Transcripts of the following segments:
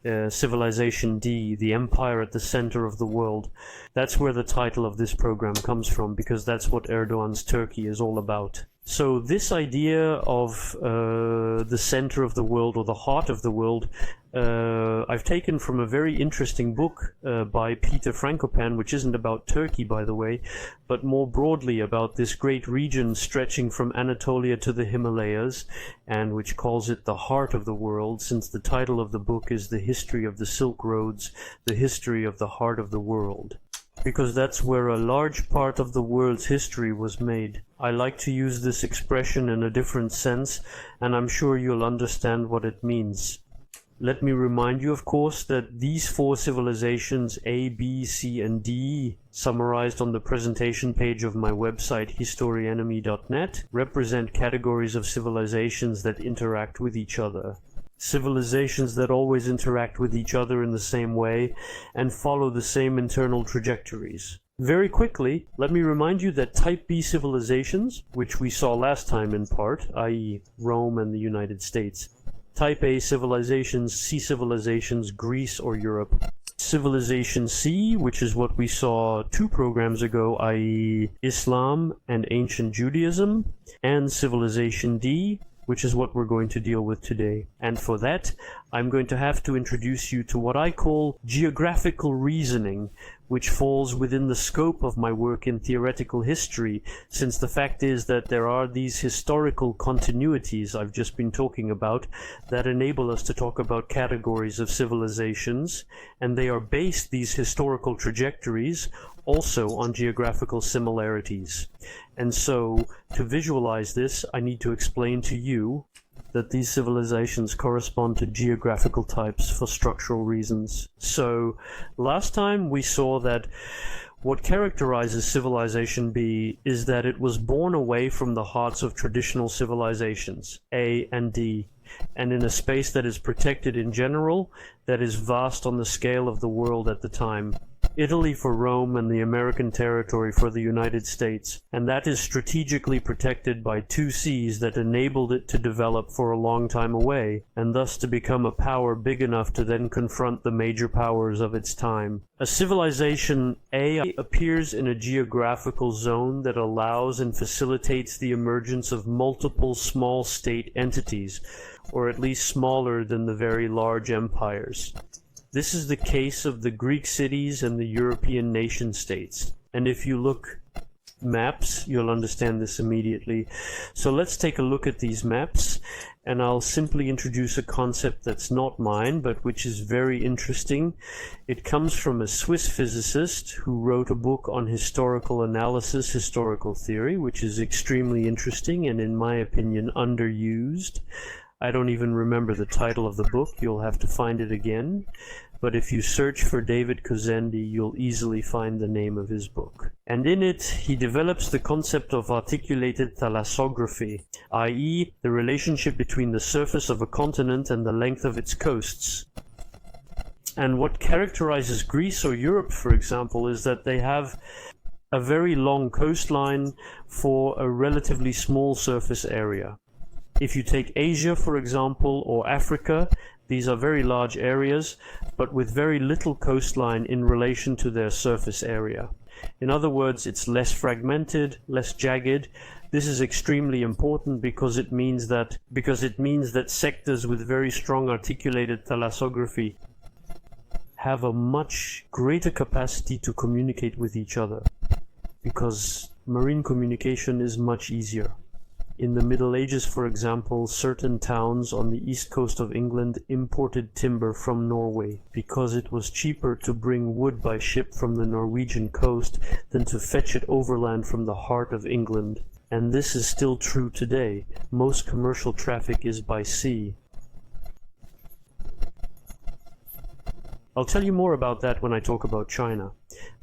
Civilization D, the empire at the center of the world. That's where the title of this program comes from, because that's what Erdogan's Turkey is all about. So this idea of the center of the world, or the heart of the world, I've taken from a very interesting book by Peter Frankopan, which isn't about Turkey, by the way, but more broadly about this great region stretching from Anatolia to the Himalayas, and which calls it the heart of the world, since the title of the book is The History of the Silk Roads, the history of the heart of the world. Because that's where a large part of the world's history was made. I like to use this expression in a different sense, and I'm sure you'll understand what it means. Let me remind you, of course, that these four civilizations, A, B, C, and D, summarized on the presentation page of my website, historyenemy.net, represent categories of civilizations that interact with each other. Civilizations that always interact with each other in the same way and follow the same internal trajectories. Very quickly, let me remind you that Type B civilizations, which we saw last time in part, i.e. Rome and the United States. Type A civilizations, C civilizations, Greece or Europe. Civilization C, which is what we saw 2 programs ago, i.e. Islam and ancient Judaism. And Civilization D, which is what we're going to deal with today. And for that, I'm going to have to introduce you to what I call geographical reasoning, which falls within the scope of my work in theoretical history, since the fact is that there are these historical continuities I've just been talking about that enable us to talk about categories of civilizations, and they are based, these historical trajectories, also on geographical similarities. And so, to visualize this, I need to explain to you that these civilizations correspond to geographical types for structural reasons. So, last time we saw that what characterizes Civilization B is that it was born away from the hearts of traditional civilizations, A and D, and in a space that is protected in general, that is vast on the scale of the world at the time. Italy for Rome and the American territory for the United States, and that is strategically protected by 2 seas that enabled it to develop for a long time away, and thus to become a power big enough to then confront the major powers of its time. A civilization A appears in a geographical zone that allows and facilitates the emergence of multiple small state entities, or at least smaller than the very large empires. This is the case of the Greek cities and the European nation-states. And if you look maps, you'll understand this immediately. So let's take a look at these maps, and I'll simply introduce a concept that's not mine, but which is very interesting. It comes from a Swiss physicist who wrote a book on historical analysis, historical theory, which is extremely interesting and, in my opinion, underused. I don't even remember the title of the book, you'll have to find it again. But if you search for David Kozendi, you'll easily find the name of his book. And in it, he develops the concept of articulated thalassography, i.e. the relationship between the surface of a continent and the length of its coasts. And what characterizes Greece or Europe, for example, is that they have a very long coastline for a relatively small surface area. If you take Asia, for example, or Africa, these are very large areas, but with very little coastline in relation to their surface area. In other words, it's less fragmented, less jagged. This is extremely important because it means that sectors with very strong articulated thalassography have a much greater capacity to communicate with each other, because marine communication is much easier. In the Middle Ages, for example, certain towns on the east coast of England imported timber from Norway because it was cheaper to bring wood by ship from the Norwegian coast than to fetch it overland from the heart of England. And this is still true today. Most commercial traffic is by sea. I'll tell you more about that when I talk about China.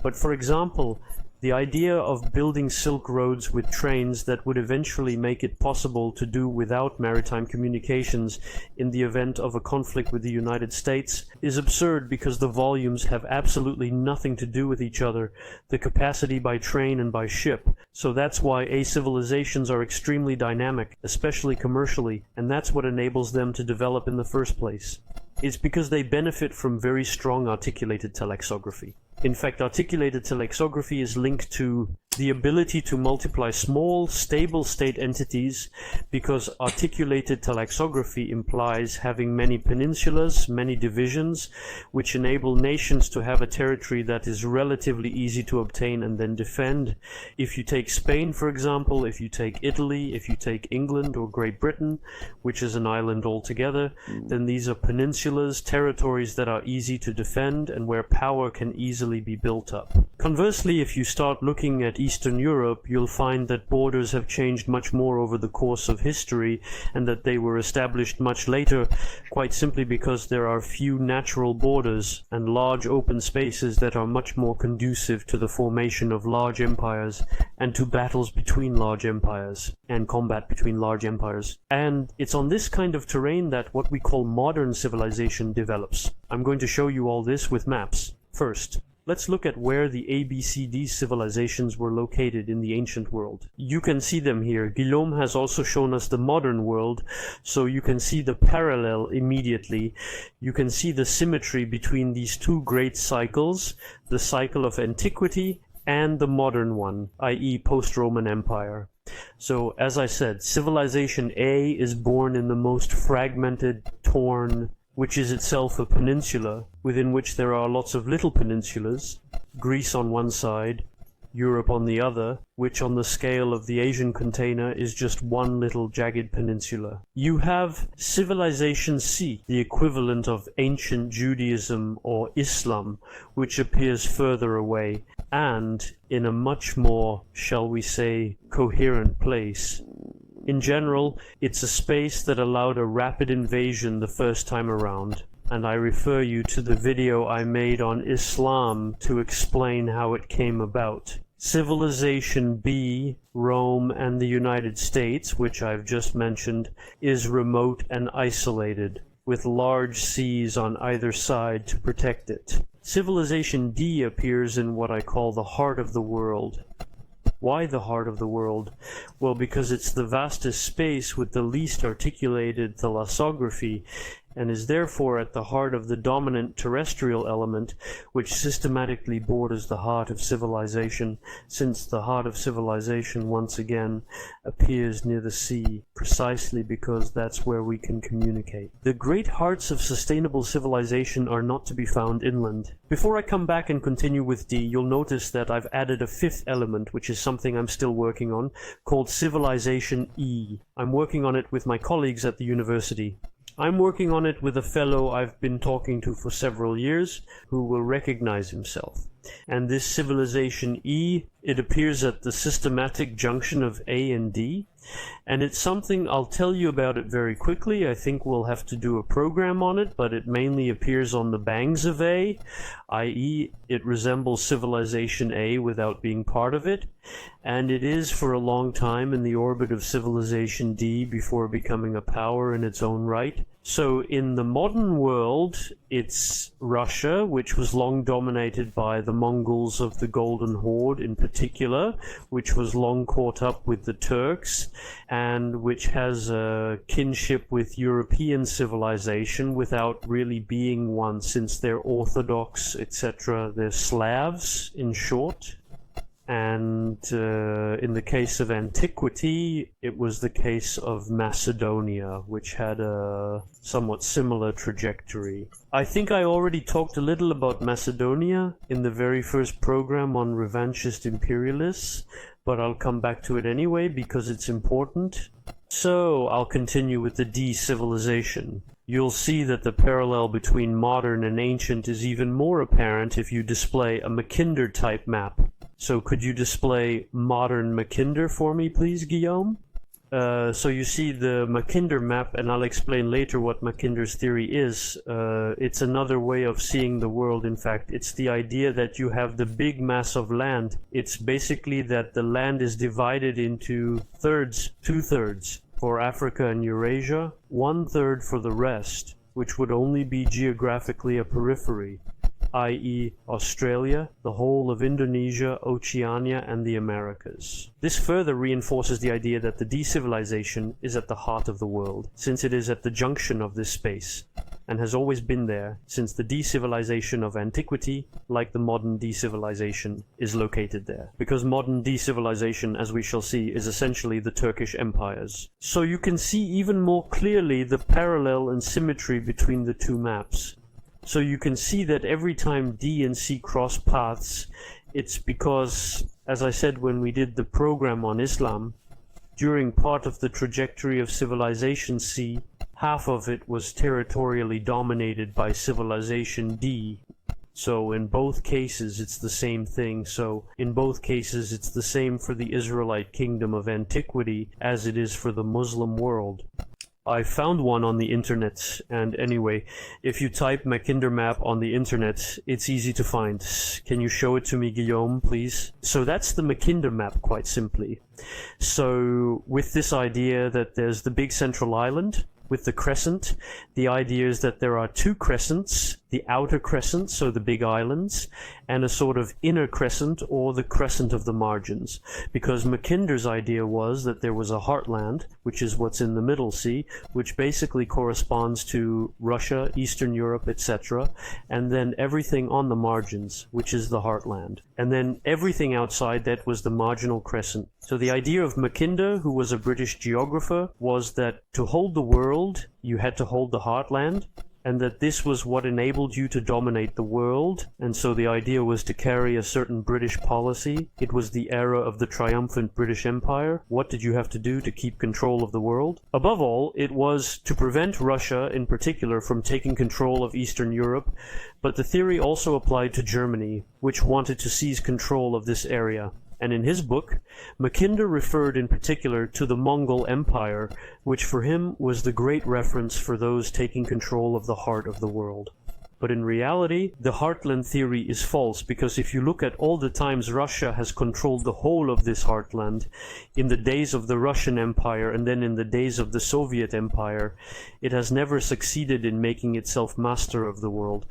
But for example, the idea of building silk roads with trains that would eventually make it possible to do without maritime communications in the event of a conflict with the United States is absurd, because the volumes have absolutely nothing to do with each other, the capacity by train and by ship. So that's why civilizations are extremely dynamic, especially commercially, and that's what enables them to develop in the first place. is because they benefit from very strong articulated telexography. In fact, articulated telexography is linked to the ability to multiply small, stable state entities, because articulated telexography implies having many peninsulas, many divisions, which enable nations to have a territory that is relatively easy to obtain and then defend. If you take Spain, for example, if you take Italy, if you take England or Great Britain, which is an island altogether, then these are peninsulas, territories that are easy to defend and where power can easily be built up. Conversely, if you start looking at Eastern Europe, you'll find that borders have changed much more over the course of history, and that they were established much later, quite simply because there are few natural borders and large open spaces that are much more conducive to the formation of large empires and to battles between large empires and combat between large empires. And it's on this kind of terrain that what we call modern civilization develops. I'm going to show you all this with maps. First, let's look at where the ABCD civilizations were located in the ancient world. You can see them here. Guillaume has also shown us the modern world, so you can see the parallel immediately. You can see the symmetry between these two great cycles, the cycle of antiquity and the modern one, i.e. post-Roman Empire. So, as I said, civilization A is born in the most fragmented, torn, which is itself a peninsula, within which there are lots of little peninsulas, Greece on one side, Europe on the other, which on the scale of the Asian container is just one little jagged peninsula. You have civilization C, the equivalent of ancient Judaism or Islam, which appears further away, and in a much more, shall we say, coherent place. In general, it's a space that allowed a rapid invasion the first time around, and I refer you to the video I made on Islam to explain how it came about. Civilization B, Rome and the United States, which I've just mentioned, is remote and isolated, with large seas on either side to protect it. Civilization D appears in what I call the heart of the world. Why the heart of the world? Well, because it's the vastest space with the least articulated thalassography, and is therefore at the heart of the dominant terrestrial element, which systematically borders the heart of civilization, since the heart of civilization, once again, appears near the sea, precisely because that's where we can communicate. The great hearts of sustainable civilization are not to be found inland. Before I come back and continue with D, you'll notice that I've added a fifth element, which is something I'm still working on, called Civilization E. I'm working on it with my colleagues at the university. I'm working on it with a fellow I've been talking to for several years, who will recognize himself. And this Civilization E, it appears at the systematic junction of A and D, and it's something I'll tell you about it very quickly. I think we'll have to do a program on it, but it mainly appears on the bangs of A, i.e. it resembles Civilization A without being part of it, and it is for a long time in the orbit of Civilization D before becoming a power in its own right. So in the modern world, it's Russia, which was long dominated by the Mongols of the Golden Horde in particular, which was long caught up with the Turks, and which has a kinship with European civilization without really being one, since they're Orthodox, etc. They're Slavs, in short. And in the case of antiquity, it was the case of Macedonia, which had a somewhat similar trajectory. I think I already talked a little about Macedonia in the very first program on revanchist imperialists, but I'll come back to it anyway because it's important. So I'll continue with the D-civilization. You'll see that the parallel between modern and ancient is even more apparent if you display a Mackinder-type map. So could you display modern Mackinder for me, please, Guillaume? So you see the Mackinder map, and I'll explain later what Mackinder's theory is. It's another way of seeing the world, in fact. It's the idea that you have the big mass of land. It's basically that the land is divided into thirds, 2/3 for Africa and Eurasia, 1/3 for the rest, which would only be geographically a periphery, i.e. Australia, the whole of Indonesia, Oceania, and the Americas. This further reinforces the idea that the decivilization is at the heart of the world, since it is at the junction of this space, and has always been there since the decivilization of antiquity, like the modern decivilization, is located there. Because modern decivilization, as we shall see, is essentially the Turkish empires. So you can see even more clearly the parallel and symmetry between the two maps. So you can see that every time D and C cross paths, it's because, as I said when we did the program on Islam, during part of the trajectory of civilization C, half of it was territorially dominated by civilization D. So in both cases it's the same thing. So in both cases it's the same for the Israelite kingdom of antiquity as it is for the Muslim world. I found one on the internet, and anyway, if you type Mackinder map on the internet, it's easy to find. Can you show it to me, Guillaume, please? So that's the Mackinder map, quite simply. So with this idea that there's the big central island with the crescent, the idea is that there are two crescents, the outer crescent, so the big islands, and a sort of inner crescent, or the crescent of the margins. Because Mackinder's idea was that there was a heartland, which is what's in the Middle Sea, which basically corresponds to Russia, Eastern Europe, etc., and then everything on the margins, which is the heartland. And then everything outside that was the marginal crescent. So the idea of Mackinder, who was a British geographer, was that to hold the world, you had to hold the heartland, and that this was what enabled you to dominate the world, and so the idea was to carry a certain British policy. It was the era of the triumphant British Empire. What did you have to do to keep control of the world? Above all, it was to prevent Russia, in particular, from taking control of Eastern Europe, but the theory also applied to Germany, which wanted to seize control of this area. And in his book, Mackinder referred in particular to the Mongol Empire, which for him was the great reference for those taking control of the heart of the world. But in reality, the heartland theory is false, because if you look at all the times Russia has controlled the whole of this heartland, in the days of the Russian Empire and then in the days of the Soviet Empire, it has never succeeded in making itself master of the world.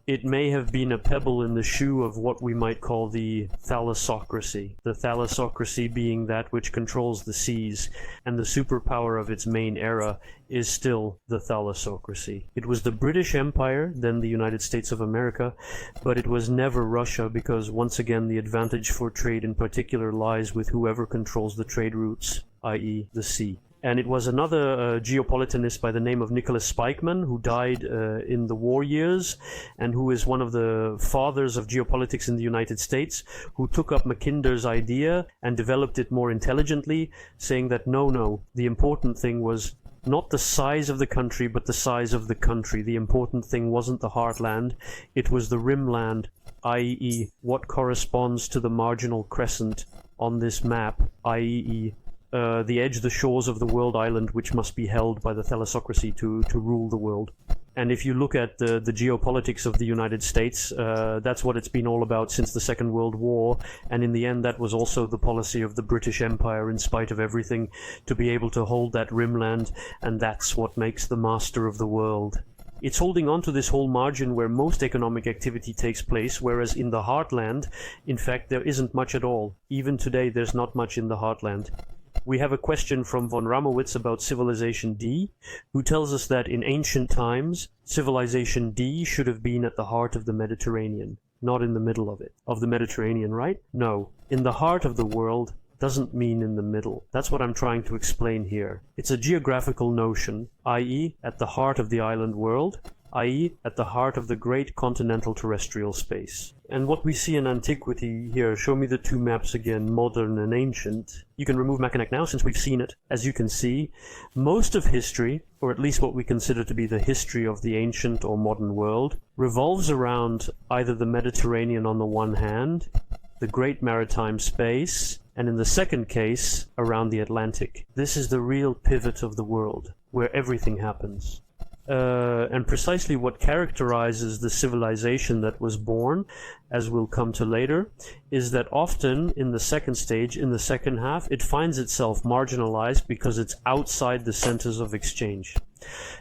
It may have been a pebble in the shoe of what we might call the thalassocracy. The thalassocracy being that which controls the seas, and the superpower of its main era is still the thalassocracy. It was the British Empire, then the United States of America, but it was never Russia, because once again the advantage for trade in particular lies with whoever controls the trade routes, i.e. the sea. And it was another geopolitanist by the name of Nicholas Spikeman, who died in the war years, and who is one of the fathers of geopolitics in the United States, who took up Mackinder's idea and developed it more intelligently, saying that no, the important thing was not the size of the country, but the size of the country. The important thing wasn't the heartland, it was the rimland, i.e. what corresponds to the marginal crescent on this map, i.e. The edge, the shores of the world island, which must be held by the thalassocracy to rule the world. And if you look at the geopolitics of the United States, that's what it's been all about since the Second World War, and in the end that was also the policy of the British Empire, in spite of everything, to be able to hold that rimland, and that's what makes the master of the world. It's holding on to this whole margin where most economic activity takes place, whereas in the heartland, in fact, there isn't much at all. Even today, there's not much in the heartland. We have a question from von Ramowitz about Civilization D, who tells us that in ancient times, Civilization D should have been at the heart of the Mediterranean, not in the middle of it. Of the Mediterranean, right? No. In the heart of the world doesn't mean in the middle. That's what I'm trying to explain here. It's a geographical notion, i.e. at the heart of the island world, i.e. at the heart of the great continental terrestrial space. And what we see in antiquity here, show me the two maps again, modern and ancient. You can remove Mackinac now since we've seen it. As you can see, most of history, or at least what we consider to be the history of the ancient or modern world, revolves around either the Mediterranean on the one hand, the great maritime space, and in the second case, around the Atlantic. This is the real pivot of the world, where everything happens. And precisely what characterizes the civilization that was born, as we'll come to later, is that often in the second stage, in the second half, it finds itself marginalized because it's outside the centers of exchange.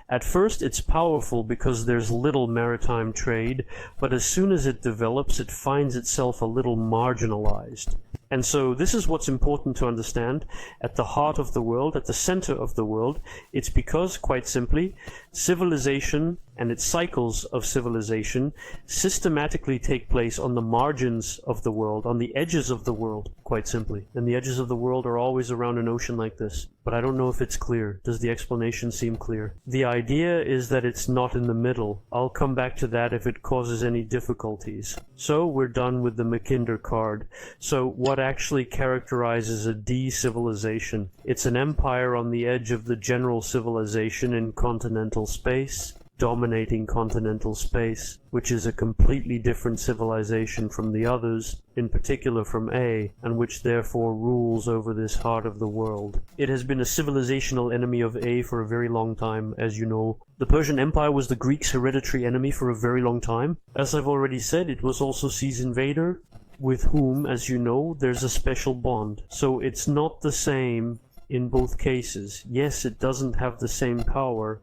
At first it's powerful because there's little maritime trade, but as soon as it develops, it finds itself a little marginalized. And so this is what's important to understand. At the heart of the world, at the center of the world, it's because, quite simply, civilization and its cycles of civilization systematically take place on the margins of the world, on the edges of the world, quite simply. And the edges of the world are always around an ocean like this. But I don't know if it's clear. Does the explanation seem clear? The idea is that it's not in the middle. I'll come back to that if it causes any difficulties. So we're done with the Mackinder card. So what actually characterizes a D-civilization? It's an empire on the edge of the general civilization in continental space, dominating continental space, which is a completely different civilization from the others, in particular from A, and which therefore rules over this heart of the world. It has been a civilizational enemy of A for a very long time, as you know. The Persian Empire was the Greeks' hereditary enemy for a very long time. As I've already said, it was also C's invader, with whom, as you know, there's a special bond. So it's not the same in both cases. Yes, it doesn't have the same power.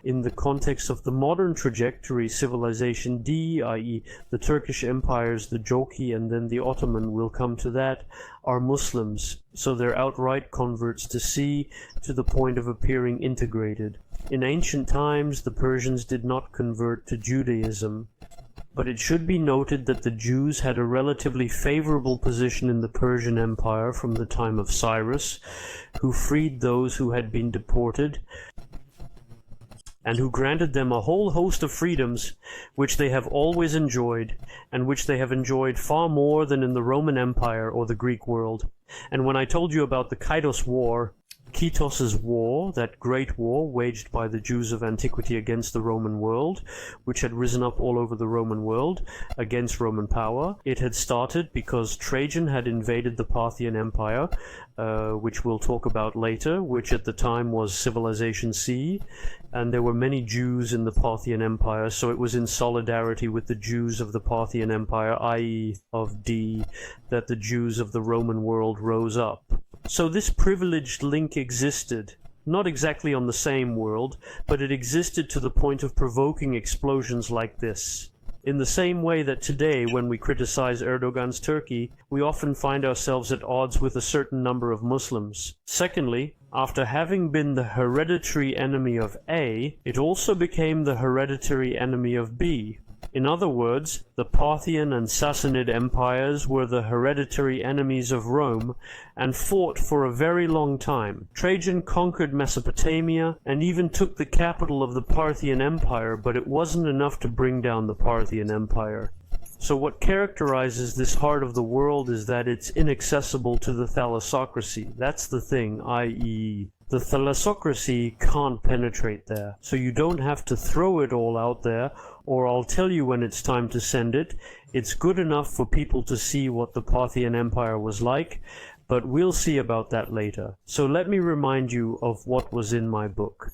In the context of the modern trajectory, civilization D, i.e. the Turkish empires, the Jochi and then the Ottoman, will come to that, are Muslims. So they're outright converts to C, to the point of appearing integrated. In ancient times, the Persians did not convert to Judaism. But it should be noted that the Jews had a relatively favorable position in the Persian Empire from the time of Cyrus, who freed those who had been deported, and who granted them a whole host of freedoms which they have always enjoyed, and which they have enjoyed far more than in the Roman Empire or the Greek world. And when I told you about the Kairos War, Kitos's war, that great war waged by the Jews of antiquity against the Roman world, which had risen up all over the Roman world against Roman power. It had started because Trajan had invaded the Parthian Empire, which we'll talk about later, which at the time was Civilization C, and there were many Jews in the Parthian Empire, so it was in solidarity with the Jews of the Parthian Empire, i.e. of D, that the Jews of the Roman world rose up. So this privileged link existed, not exactly on the same world, but it existed to the point of provoking explosions like this. In the same way that today, when we criticize Erdogan's Turkey, we often find ourselves at odds with a certain number of Muslims. Secondly, after having been the hereditary enemy of A, it also became the hereditary enemy of B. In other words, the Parthian and Sassanid empires were the hereditary enemies of Rome and fought for a very long time. Trajan conquered Mesopotamia and even took the capital of the Parthian Empire, but it wasn't enough to bring down the Parthian Empire. So what characterizes this heart of the world is that it's inaccessible to the thalassocracy. That's the thing, i.e. the thalassocracy can't penetrate there. So you don't have to throw it all out there, or I'll tell you when it's time to send it. It's good enough for people to see what the Parthian Empire was like, but we'll see about that later. So let me remind you of what was in my book.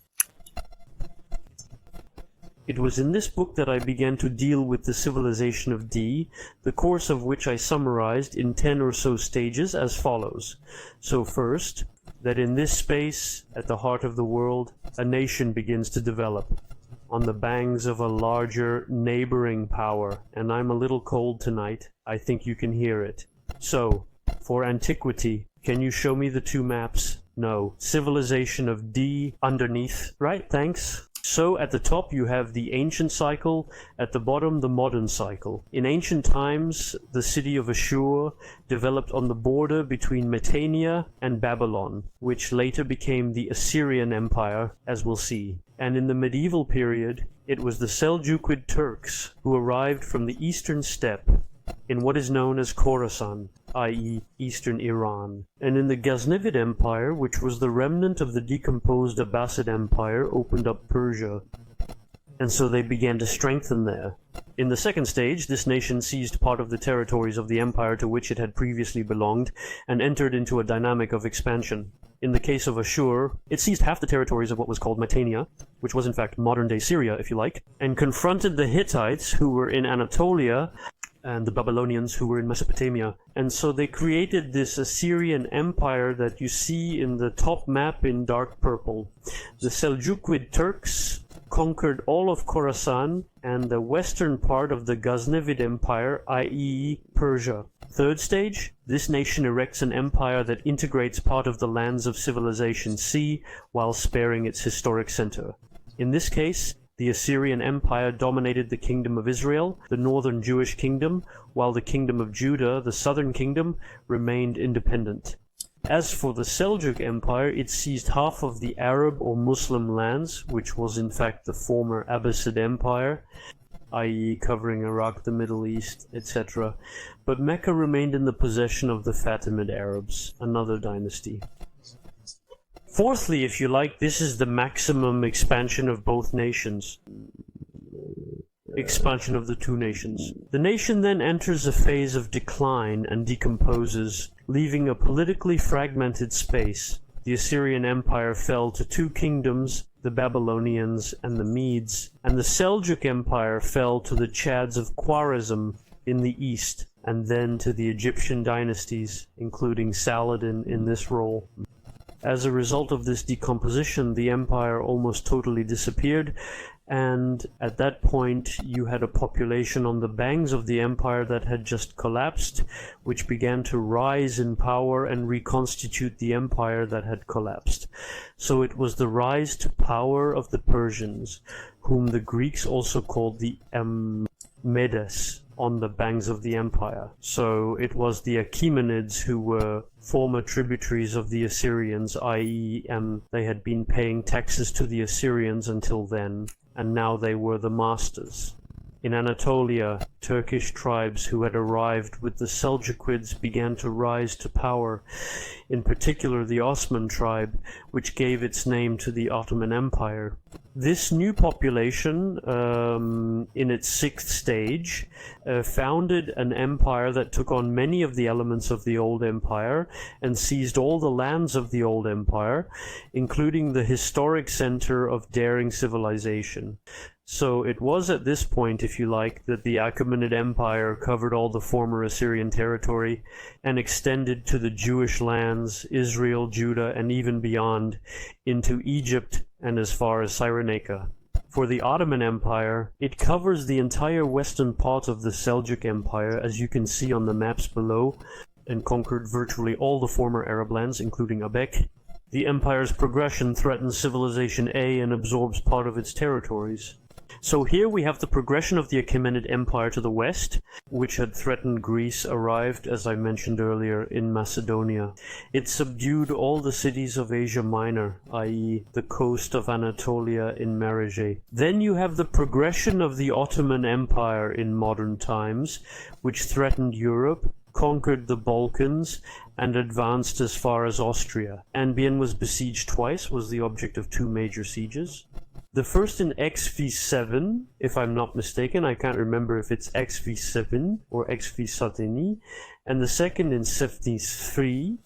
It was in this book that I began to deal with the civilization of D, the course of which I summarized in 10 or so stages as follows. So first, that in this space, at the heart of the world, a nation begins to develop on the bangs of a larger neighboring power, and I'm a little cold tonight. I think you can hear it. So, for antiquity, can you show me the two maps? No. Civilization of D underneath. Right, thanks. So at the top you have the ancient cycle, at the bottom the modern cycle. In ancient times, the city of Ashur developed on the border between Metanea and Babylon, which later became the Assyrian Empire, as we'll see. And in the medieval period, it was the Seljuqid Turks who arrived from the eastern steppe in what is known as Khorasan, i.e. eastern Iran. And in the Ghaznavid Empire, which was the remnant of the decomposed Abbasid Empire, opened up Persia. And so they began to strengthen there. In the second stage, this nation seized part of the territories of the empire to which it had previously belonged, and entered into a dynamic of expansion. In the case of Ashur, it seized half the territories of what was called Metanea, which was in fact modern-day Syria, if you like, and confronted the Hittites, who were in Anatolia, and the Babylonians who were in Mesopotamia. And so they created this Assyrian empire that you see in the top map in dark purple. The Seljuqid Turks conquered all of Khorasan and the western part of the Ghaznavid Empire, i.e. Persia. Third stage, this nation erects an empire that integrates part of the lands of Civilization C while sparing its historic center. In this case, the Assyrian Empire dominated the Kingdom of Israel, the northern Jewish kingdom, while the Kingdom of Judah, the southern kingdom, remained independent. As for the Seljuk Empire, it seized half of the Arab or Muslim lands, which was in fact the former Abbasid Empire, i.e. covering Iraq, the Middle East, etc. But Mecca remained in the possession of the Fatimid Arabs, another dynasty. Fourthly, if you like, this is the maximum expansion of both nations. Expansion of the two nations. The nation then enters a phase of decline and decomposes, leaving a politically fragmented space. The Assyrian Empire fell to two kingdoms, the Babylonians and the Medes, and the Seljuk Empire fell to the Chads of Khwarezm in the east, and then to the Egyptian dynasties, including Saladin in this role. As a result of this decomposition, the empire almost totally disappeared, and at that point you had a population on the banks of the empire that had just collapsed, which began to rise in power and reconstitute the empire that had collapsed. So it was the rise to power of the Persians, whom the Greeks also called the Medes, on the banks of the empire. So it was the Achaemenids who were former tributaries of the Assyrians, i.e. they had been paying taxes to the Assyrians until then, and now they were the masters. In Anatolia, Turkish tribes who had arrived with the Seljukids began to rise to power, in particular the Osman tribe, which gave its name to the Ottoman Empire. This new population, in its sixth stage, founded an empire that took on many of the elements of the old empire and seized all the lands of the old empire, including the historic center of daring civilization. So it was at this point, if you like, that the Achaemenid Empire covered all the former Assyrian territory and extended to the Jewish lands, Israel, Judah, and even beyond, into Egypt and as far as Cyrenaica. For the Ottoman Empire, it covers the entire western part of the Seljuk Empire, as you can see on the maps below, and conquered virtually all the former Arab lands, including Abek. The empire's progression threatens Civilization A and absorbs part of its territories. So here we have the progression of the Achaemenid Empire to the west, which had threatened Greece, arrived, as I mentioned earlier, in Macedonia. It subdued all the cities of Asia Minor, i.e. the coast of Anatolia in Marege. Then you have the progression of the Ottoman Empire in modern times, which threatened Europe, conquered the Balkans, and advanced as far as Austria. Anbian was besieged twice, was the object of two major sieges. The first in XV7, if I'm not mistaken, I can't remember if it's XV7 or XV7, and the second in 73,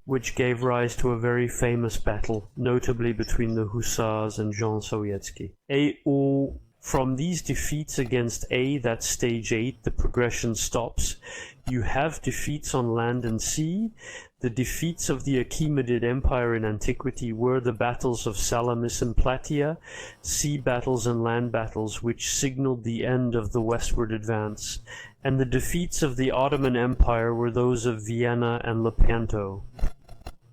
which gave rise to a very famous battle, notably between the Hussars and Jean Sowiecki. From these defeats against A, that's stage 8, the progression stops. You have defeats on land and sea. The defeats of the Achaemenid Empire in antiquity were the battles of Salamis and Plataea, sea battles and land battles which signaled the end of the westward advance. And the defeats of the Ottoman Empire were those of Vienna and Lepanto.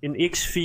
In XV,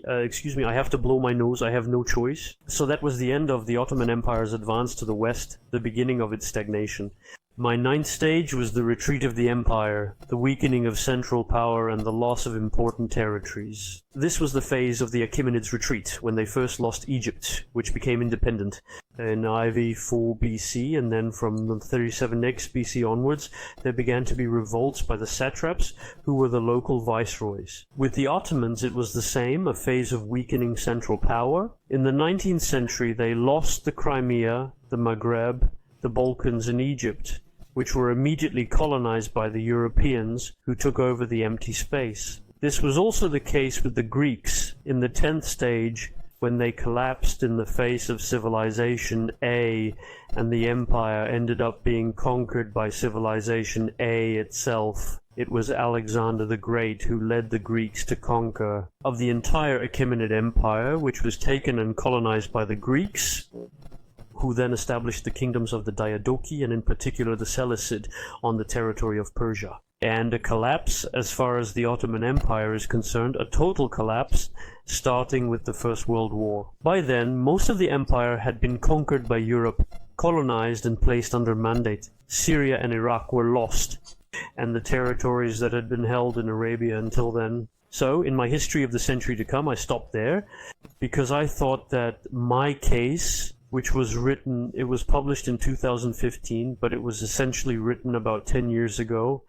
I have to blow my nose, I have no choice. So that was the end of the Ottoman Empire's advance to the west, the beginning of its stagnation. My ninth stage was the retreat of the empire, the weakening of central power and the loss of important territories. This was the phase of the Achaemenids' retreat, when they first lost Egypt, which became independent in IV 4 BC, and then from the 37X BC onwards, there began to be revolts by the satraps, who were the local viceroys. With the Ottomans it was the same, a phase of weakening central power. In the 19th century they lost the Crimea, the Maghreb, the Balkans and Egypt, which were immediately colonized by the Europeans, who took over the empty space. This was also the case with the Greeks. In the 10th stage, when they collapsed in the face of civilization A, and the empire ended up being conquered by civilization A itself. It was Alexander the Great who led the Greeks to conquer. Of the entire Achaemenid Empire, which was taken and colonized by the Greeks, who then established the kingdoms of the Diadochi and in particular the Seleucid on the territory of Persia. And a collapse as far as the Ottoman Empire is concerned, a total collapse, starting with the First World War. By then, most of the empire had been conquered by Europe, colonized and placed under mandate. Syria and Iraq were lost, and the territories that had been held in Arabia until then. So, in my history of the century to come, I stopped there, because I thought that my case, which was written, it was published in 2015, but it was essentially written about 10 years ago,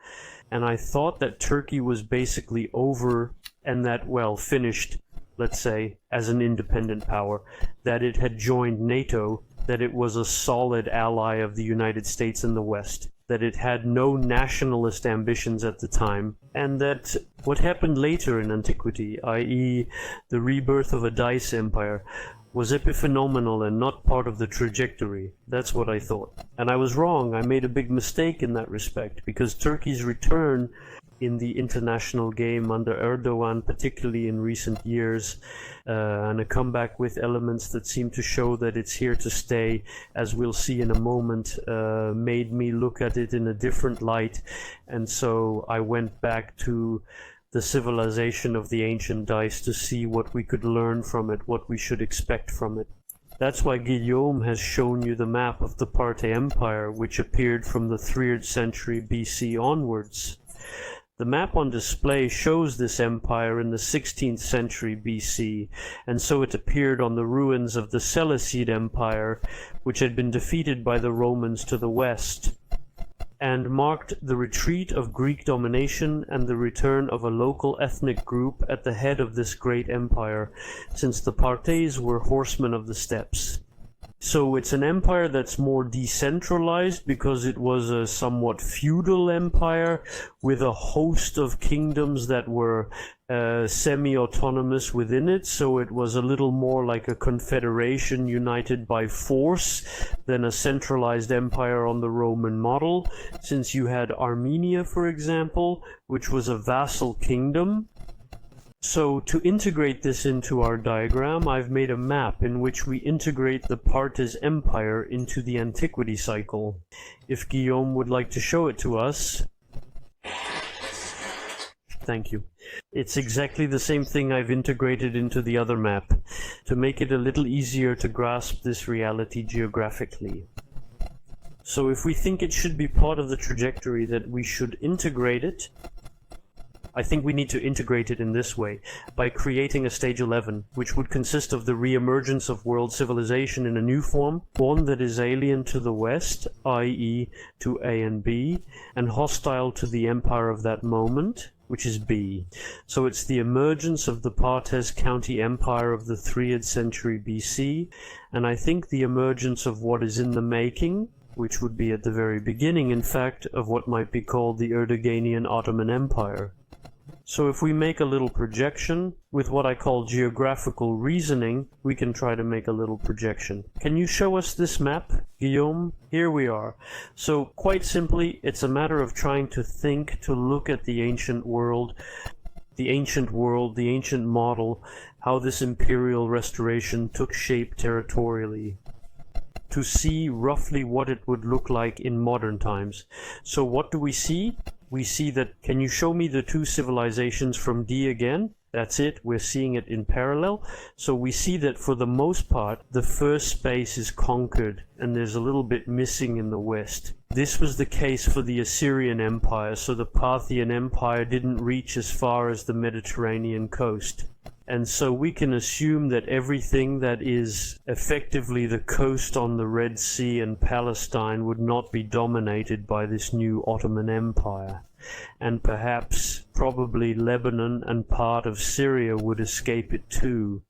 and I thought that Turkey was basically over and that, well, finished, let's say, as an independent power, that it had joined NATO, that it was a solid ally of the United States and the West, that it had no nationalist ambitions at the time, and that what happened later in antiquity, i.e. the rebirth of a Dice empire, was epiphenomenal and not part of the trajectory. That's what I thought. And I was wrong. I made a big mistake in that respect, because Turkey's return in the international game under Erdogan, particularly in recent years, and a comeback with elements that seem to show that it's here to stay, as we'll see in a moment, made me look at it in a different light. And so I went back to the civilization of the ancient Dice to see what we could learn from it, what we should expect from it. That's why Guillaume has shown you the map of the Parthe Empire, which appeared from the 3rd century BC onwards. The map on display shows this empire in the 16th century BC, and so it appeared on the ruins of the Seleucid Empire, which had been defeated by the Romans to the west, and marked the retreat of Greek domination and the return of a local ethnic group at the head of this great empire, since the Parthes were horsemen of the steppes. So it's an empire that's more decentralized because it was a somewhat feudal empire with a host of kingdoms that were semi-autonomous within it. So it was a little more like a confederation united by force than a centralized empire on the Roman model, since you had Armenia, for example, which was a vassal kingdom. So to integrate this into our diagram, I've made a map in which we integrate the Parthes Empire into the antiquity cycle. If Guillaume would like to show it to us. Thank you. It's exactly the same thing I've integrated into the other map, to make it a little easier to grasp this reality geographically. So if we think it should be part of the trajectory that we should integrate it, I think we need to integrate it in this way, by creating a stage 11, which would consist of the re-emergence of world civilization in a new form, one that is alien to the West, i.e. to A and B, and hostile to the empire of that moment, which is B. So it's the emergence of the Parthes County Empire of the 3rd century BC, and I think the emergence of what is in the making, which would be at the very beginning, in fact, of what might be called the Erdoganian Ottoman Empire. So if we make a little projection, with what I call geographical reasoning, we can try to make a little projection. Can you show us this map, Guillaume? Here we are. So quite simply, it's a matter of trying to think, to look at the ancient world, the ancient model, how this imperial restoration took shape territorially, to see roughly what it would look like in modern times. So what do we see? We see that, can you show me the two civilizations from D again? That's it, we're seeing it in parallel. So we see that for the most part, the first space is conquered, and there's a little bit missing in the west. This was the case for the Assyrian Empire, so the Parthian Empire didn't reach as far as the Mediterranean coast. And so we can assume that everything that is effectively the coast on the Red Sea and Palestine would not be dominated by this new Ottoman Empire. And perhaps, probably Lebanon and part of Syria would escape it too.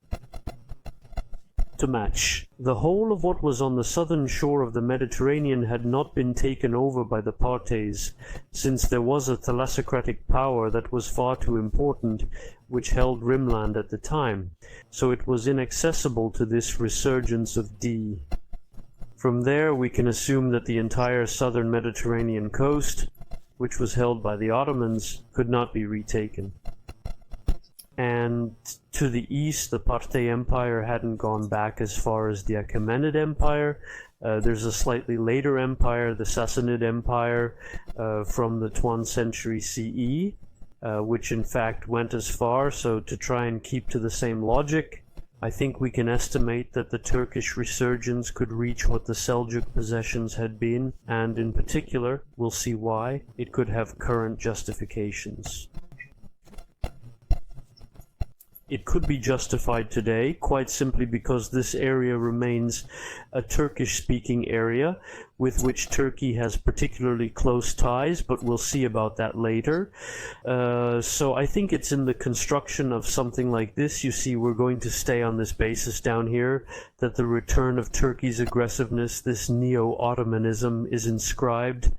to match. The whole of what was on the southern shore of the Mediterranean had not been taken over by the Parthes, since there was a thalassocratic power that was far too important, which held Rimland at the time, so it was inaccessible to this resurgence of D. From there we can assume that the entire southern Mediterranean coast, which was held by the Ottomans, could not be retaken. And to the east, the Parthe Empire hadn't gone back as far as the Achaemenid Empire. There's a slightly later empire, the Sassanid Empire, from the 12th century CE, which in fact went as far. So to try and keep to the same logic, I think we can estimate that the Turkish resurgence could reach what the Seljuk possessions had been, and in particular, we'll see why, it could have current justifications. It could be justified today, quite simply because this area remains a Turkish-speaking area with which Turkey has particularly close ties, but we'll see about that later. So I think it's in the construction of something like this. You see, we're going to stay on this basis down here, that the return of Turkey's aggressiveness, this Neo-Ottomanism, is inscribed